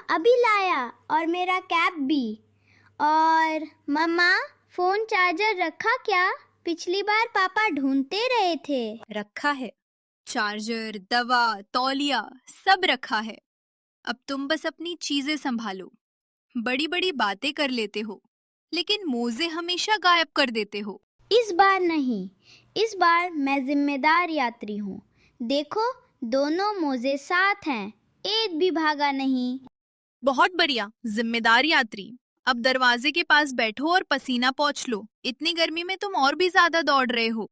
अभी लाया, और मेरा कैप भी। और मम्मा, फोन चार्जर रखा क्या? पिछली बार पापा ढूंढते रहे थे। रखा है, चार्जर, दवा, तौलिया सब रखा है। अब तुम बस अपनी चीजें संभालो। बड़ी बड़ी बातें कर लेते हो, लेकिन मोजे हमेशा गायब कर देते हो। इस बार नहीं, इस बार मैं जिम्मेदार यात्री हूँ। देखो, दोनों मोजे साथ हैं, एक भी भागा नहीं। बहुत बढ़िया, जिम्मेदार यात्री। अब दरवाजे के पास बैठो और पसीना पोंछ लो। इतनी गर्मी में तुम और भी ज्यादा दौड़ रहे हो।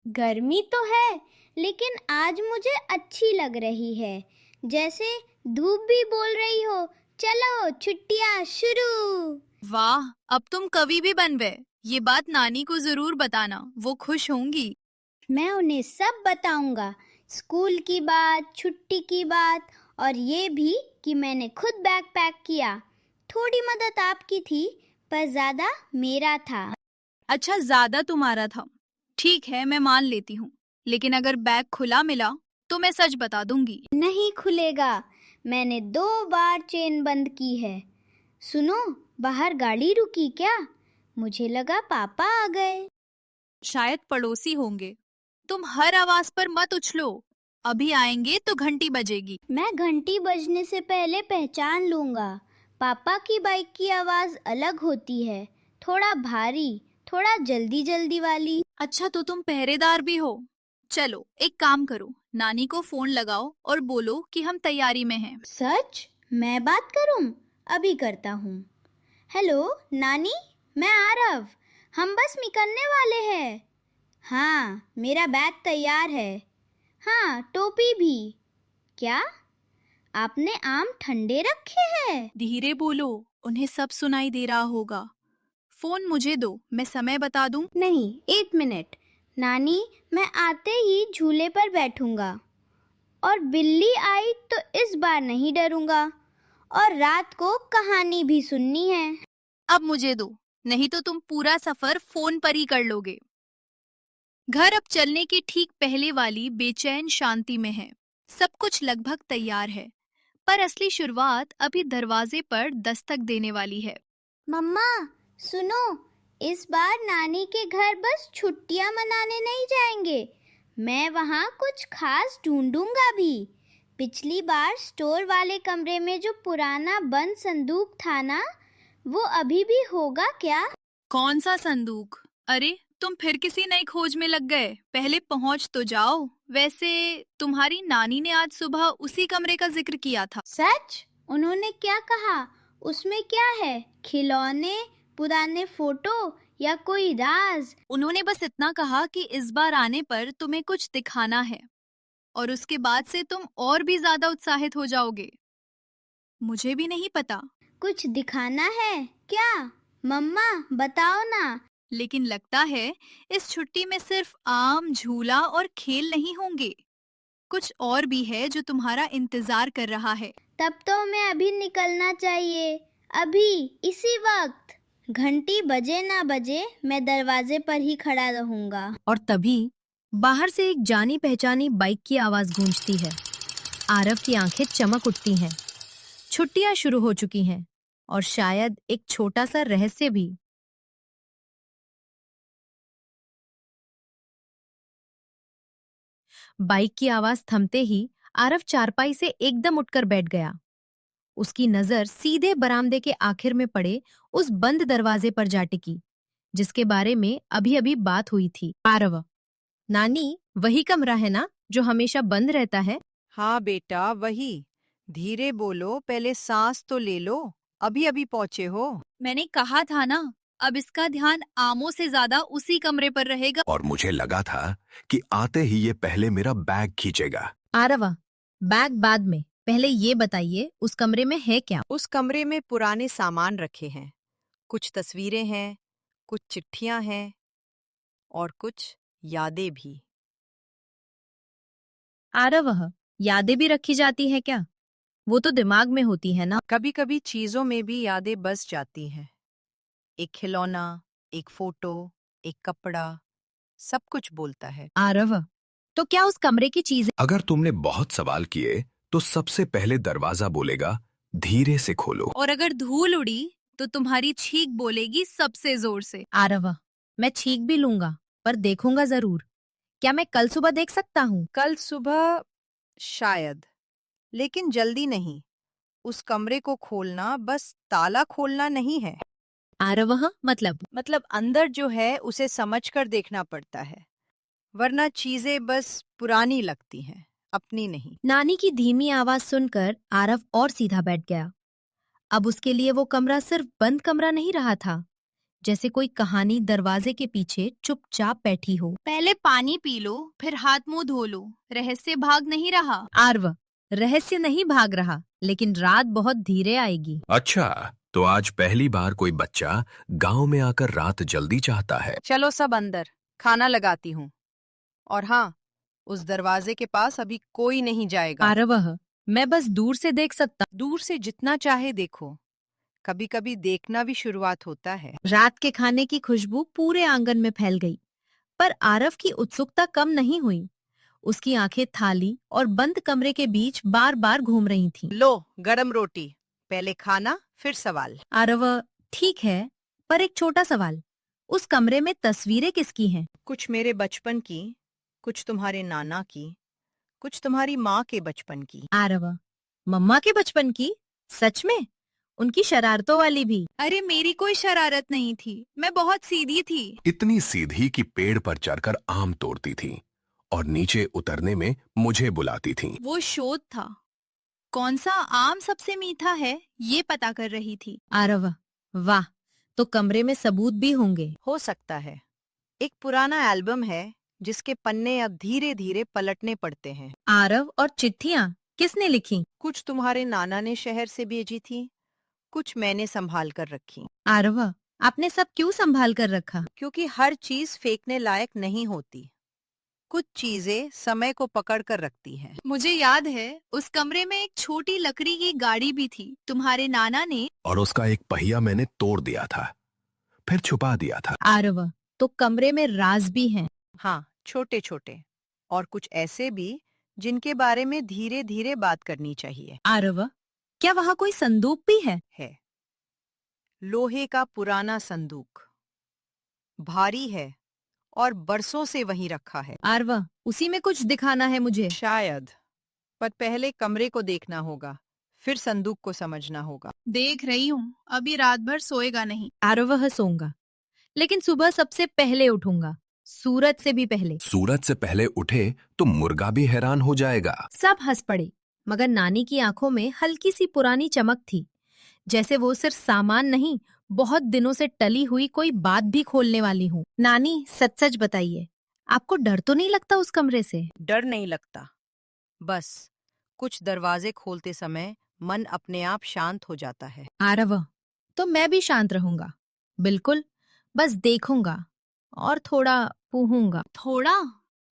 गर्मी तो है, लेकिन आज मुझे अच्छी लग रही है, जैसे धूप भी बोल रही हो, चलो छुट्टियां शुरू। वाह, अब तुम कवि भी बन गए। ये बात नानी को जरूर बताना, वो खुश होंगी। मैं उन्हें सब बताऊंगा, स्कूल की बात, छुट्टी की बात, और ये भी कि मैंने खुद बैग पैक किया। थोड़ी मदद आपकी थी, पर ज्यादा मेरा था। अच्छा, ज्यादा तुम्हारा था, ठीक है, मैं मान लेती हूँ। लेकिन अगर बैग खुला मिला तो मैं सच बता दूंगी। नहीं खुलेगा, मैंने 2 बार चेन बंद की है। सुनो, बाहर गाड़ी रुकी क्या? मुझे लगा पापा आ गए। शायद पड़ोसी होंगे। तुम हर आवाज पर मत उछलो, अभी आएंगे तो घंटी बजेगी। मैं घंटी बजने से पहले पहचान लूंगा। पापा की बाइक की आवाज अलग होती है, थोड़ा भारी, थोड़ा जल्दी जल्दी वाली। अच्छा, तो तुम पहरेदार भी हो। चलो एक काम करो, नानी को फोन लगाओ और बोलो कि हम तैयारी में हैं। सच? मैं बात करूं? अभी करता हूँ। हेलो नानी, मैं आरव। हम बस निकलने वाले हैं। हाँ, मेरा बैग तैयार है। हाँ, टोपी भी। क्या? आपने आम ठंडे रखे हैं? धीरे बोलो, उन्हें सब सुनाई दे रहा होगा। फोन मुझे दो, मैं समय बता दूं। नहीं, 1 मिनट। नानी, मैं आते ही झूले पर बैठूंगा, और बिल्ली आई तो इस बार नहीं डरूंगा, और रात को कहानी भी सुननी है। अब मुझे दो, नहीं तो तुम पूरा सफर फोन पर ही कर लोगे। घर अब चलने की ठीक पहले वाली बेचैन शांति में है। सब कुछ लगभग तैयार है, पर असली शुरुआत अभी दरवाजे पर दस्तक देने वाली है। मम्मा, सुनो, इस बार नानी के घर बस छुट्टियां मनाने नहीं जाएंगे। मैं वहाँ कुछ खास ढूंढूंगा भी। पिछली बार स्टोर वाले कमरे में जो पुराना बंद संदूक था ना, वो अभी भी होगा क्या? कौन सा संदूक? अरे, तुम फिर किसी नई खोज में लग गए। पहले पहुंच तो जाओ। वैसे तुम्हारी नानी ने आज सुबह उसी कमरे का जिक्र किया था। सच? उन्होंने क्या कहा? उसमें क्या है? खिलौने, पुराने फोटो, या कोई राज? उन्होंने बस इतना कहा कि इस बार आने पर तुम्हें कुछ दिखाना है, और उसके बाद से तुम और भी ज्यादा उत्साहित हो जाओगे। मुझे भी नहीं पता, कुछ दिखाना है क्या? मम्मा, बताओ ना। लेकिन लगता है इस छुट्टी में सिर्फ आम, झूला और खेल नहीं होंगे। कुछ और भी है जो तुम्हारा इंतजार कर रहा है। तब तो मैं अभी निकलना चाहिए, अभी, इसी वक्त। घंटी बजे ना बजे, मैं दरवाजे पर ही खड़ा रहूंगा। और तभी बाहर से एक जानी पहचानी बाइक की आवाज गूंजती है। आरव की आंखें चमक उठती हैं। छुट्टियां शुरू हो चुकी हैं, और शायद एक छोटा सा रहस्य भी। बाइक की आवाज थमते ही आरव चारपाई से एकदम उठकर बैठ गया। उसकी नजर सीधे बरामदे के आखिर में पड़े उस बंद दरवाजे पर जा टिकी, जिसके बारे में अभी अभी बात हुई थी। आरव, नानी, वही कमरा है ना जो हमेशा बंद रहता है? हाँ बेटा, वही। धीरे बोलो, पहले सांस तो ले लो। अभी अभी पहुंचे हो। मैंने कहा था ना, अब इसका ध्यान आमों से ज्यादा उसी कमरे पर रहेगा। और मुझे लगा था कि आते ही ये पहले मेरा बैग खींचेगा। आरव, बैग बाद में, पहले ये बताइए उस कमरे में है क्या? उस कमरे में पुराने सामान रखे हैं। कुछ तस्वीरें हैं, कुछ चिट्ठियां हैं, और कुछ यादें भी। आरव, यादें भी रखी जाती है क्या? वो तो दिमाग में होती है ना। कभी कभी चीजों में भी यादें बस जाती हैं। एक खिलौना, एक फोटो, एक कपड़ा, सब कुछ बोलता है। आरव, तो क्या उस कमरे की चीजें? अगर तुमने बहुत सवाल किए तो सबसे पहले दरवाजा बोलेगा, धीरे से खोलो। और अगर धूल उड़ी तो तुम्हारी छींक बोलेगी सबसे जोर से। आरव, मैं छींक भी लूंगा, पर देखूंगा जरूर। क्या मैं कल सुबह देख सकता हूँ? कल सुबह शायद, लेकिन जल्दी नहीं। उस कमरे को खोलना बस ताला खोलना नहीं है। आरव, मतलब अंदर जो है उसे समझकर देखना पड़ता है, वरना चीजें बस पुरानी लगती हैं, अपनी नहीं। नानी की धीमी आवाज सुनकर आरव और सीधा बैठ गया। अब उसके लिए वो कमरा सिर्फ बंद कमरा नहीं रहा था, जैसे कोई कहानी दरवाजे के पीछे चुपचाप बैठी हो। पहले पानी पी लो, फिर हाथ मुंह धो लो। रहस्य भाग नहीं रहा। आरव, रहस्य नहीं भाग रहा, लेकिन रात बहुत धीरे आएगी। अच्छा, तो आज पहली बार कोई बच्चा गांव में आकर रात जल्दी चाहता है। चलो सब अंदर, खाना लगाती हूँ। और हाँ, उस दरवाजे के पास अभी कोई नहीं जाएगा। आरव, मैं बस दूर से देख सकता। दूर से जितना चाहे देखो, कभी कभी देखना भी शुरुआत होता है। रात के खाने की खुशबू पूरे आंगन में फैल गई, पर आरव की उत्सुकता कम नहीं हुई। उसकी आंखें थाली और बंद कमरे के बीच बार बार घूम रही थीं। लो, गरम रोटी। पहले खाना, फिर सवाल। आरव, ठीक है, पर एक छोटा सवाल। उस कमरे में तस्वीरें किसकी हैं? कुछ मेरे बचपन की, कुछ तुम्हारे नाना की, कुछ तुम्हारी माँ के बचपन की। आरव, मम्मा के बचपन की? सच में? उनकी शरारतों वाली भी? अरे मेरी कोई शरारत नहीं थी, मैं बहुत सीधी थी। इतनी सीधी कि पेड़ पर चढ़कर आम तोड़ती थी और नीचे उतरने में मुझे बुलाती थी। वो शोध था, कौन सा आम सबसे मीठा है ये पता कर रही थी। आरव, वाह, तो कमरे में सबूत भी होंगे। हो सकता है। एक पुराना एल्बम है जिसके पन्ने अब धीरे धीरे पलटने पड़ते हैं। आरव, और चिट्ठियां किसने लिखी? कुछ तुम्हारे नाना ने शहर से भेजी थी, कुछ मैंने संभाल कर रखी। आरव, आपने सब क्यों संभाल कर रखा? क्योंकि हर चीज फेंकने लायक नहीं होती। कुछ चीजें समय को पकड़ कर रखती हैं। मुझे याद है, उस कमरे में एक छोटी लकड़ी की गाड़ी भी थी। तुम्हारे नाना ने और उसका एक पहिया मैंने तोड़ दिया था, फिर छुपा दिया था। आरव, तो कमरे में राज भी हैं। हाँ, छोटे छोटे, और कुछ ऐसे भी जिनके बारे में धीरे धीरे बात करनी चाहिए। आरव, क्या वहाँ कोई संदूक भी है? लोहे का पुराना संदूक, भारी है और बरसों से वहीं रखा है। आरव, उसी में कुछ दिखाना है मुझे। शायद, पर पहले कमरे को देखना होगा, फिर संदूक को समझना होगा। देख रही हूँ, अभी रात भर सोएगा नहीं। आरव, सोऊंगा, लेकिन सुबह सबसे पहले उठूंगा, सूरज से भी पहले। सूरज से पहले उठे तो मुर्गा भी हैरान हो जाएगा। सब हंस पड़े, मगर नानी की आंखों में हल्की सी पुरानी चमक थी, जैसे वो सिर्फ सामान नहीं, बहुत दिनों से टली हुई कोई बात भी खोलने वाली हूँ। नानी, सच सच बताइए, आपको डर तो नहीं लगता उस कमरे से? डर नहीं लगता, बस कुछ दरवाजे खोलते समय मन अपने आप शांत हो जाता है। आरव, तो मैं भी शांत रहूंगा, बिल्कुल, बस देखूंगा और थोड़ा पूहूंगा। थोड़ा,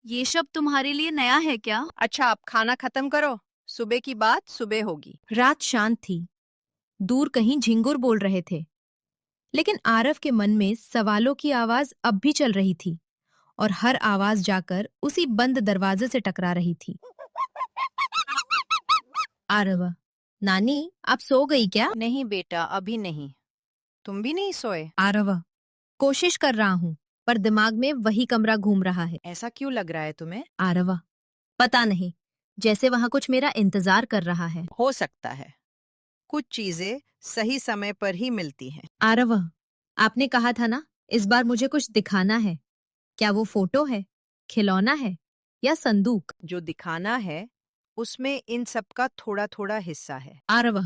ये शब्द तुम्हारे लिए नया है क्या? अच्छा, आप खाना खत्म करो, सुबह की बात सुबह होगी। रात शांत थी, दूर कहीं झिंगुर बोल रहे थे, लेकिन आरव के मन में सवालों की आवाज अब भी चल रही थी, और हर आवाज जाकर उसी बंद दरवाजे से टकरा रही थी। आरव, नानी, आप सो गई क्या? नहीं बेटा, अभी नहीं। तुम भी नहीं सोए? आरव, कोशिश कर रहा हूँ, पर दिमाग में वही कमरा घूम रहा है। ऐसा क्यों लग रहा है तुम्हें? आरव, पता नहीं, जैसे वहां कुछ मेरा इंतजार कर रहा है। हो सकता है, कुछ चीजें सही समय पर ही मिलती हैं। आरव, आपने कहा था ना, इस बार मुझे कुछ दिखाना है। क्या वो फोटो है, खिलौना है, या संदूक? जो दिखाना है उसमें इन सब का थोड़ा थोड़ा हिस्सा है। आरव,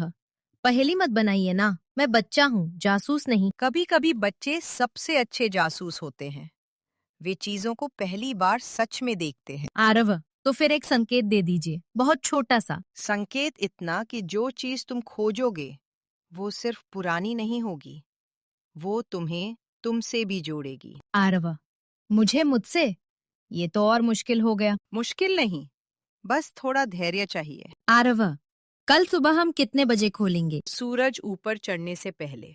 पहेली मत बनाइए ना, मैं बच्चा हूँ, जासूस नहीं। कभी कभी बच्चे सबसे अच्छे जासूस होते हैं, वे चीजों को पहली बार सच में देखते हैं। आरव, तो फिर एक संकेत दे दीजिए, बहुत छोटा सा। संकेत इतना कि जो चीज तुम खोजोगे वो सिर्फ पुरानी नहीं होगी, वो तुम्हें तुमसे भी जोड़ेगी। आरव, मुझे मुझसे? ये तो और मुश्किल हो गया। मुश्किल नहीं, बस थोड़ा धैर्य चाहिए। आरव, कल सुबह हम कितने बजे खोलेंगे? सूरज ऊपर चढ़ने से पहले,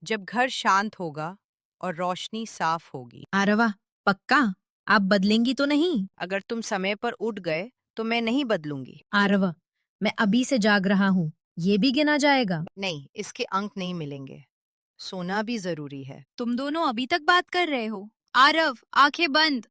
जब घर शांत होगा और रोशनी साफ होगी। आरव, पक्का? आप बदलेंगी तो नहीं? अगर तुम समय पर उठ गए तो मैं नहीं बदलूंगी। आरव, मैं अभी से जाग रहा हूँ, ये भी गिना जाएगा। नहीं, इसके अंक नहीं मिलेंगे। सोना भी जरूरी है। तुम दोनों अभी तक बात कर रहे हो। आरव, आंखें बंद।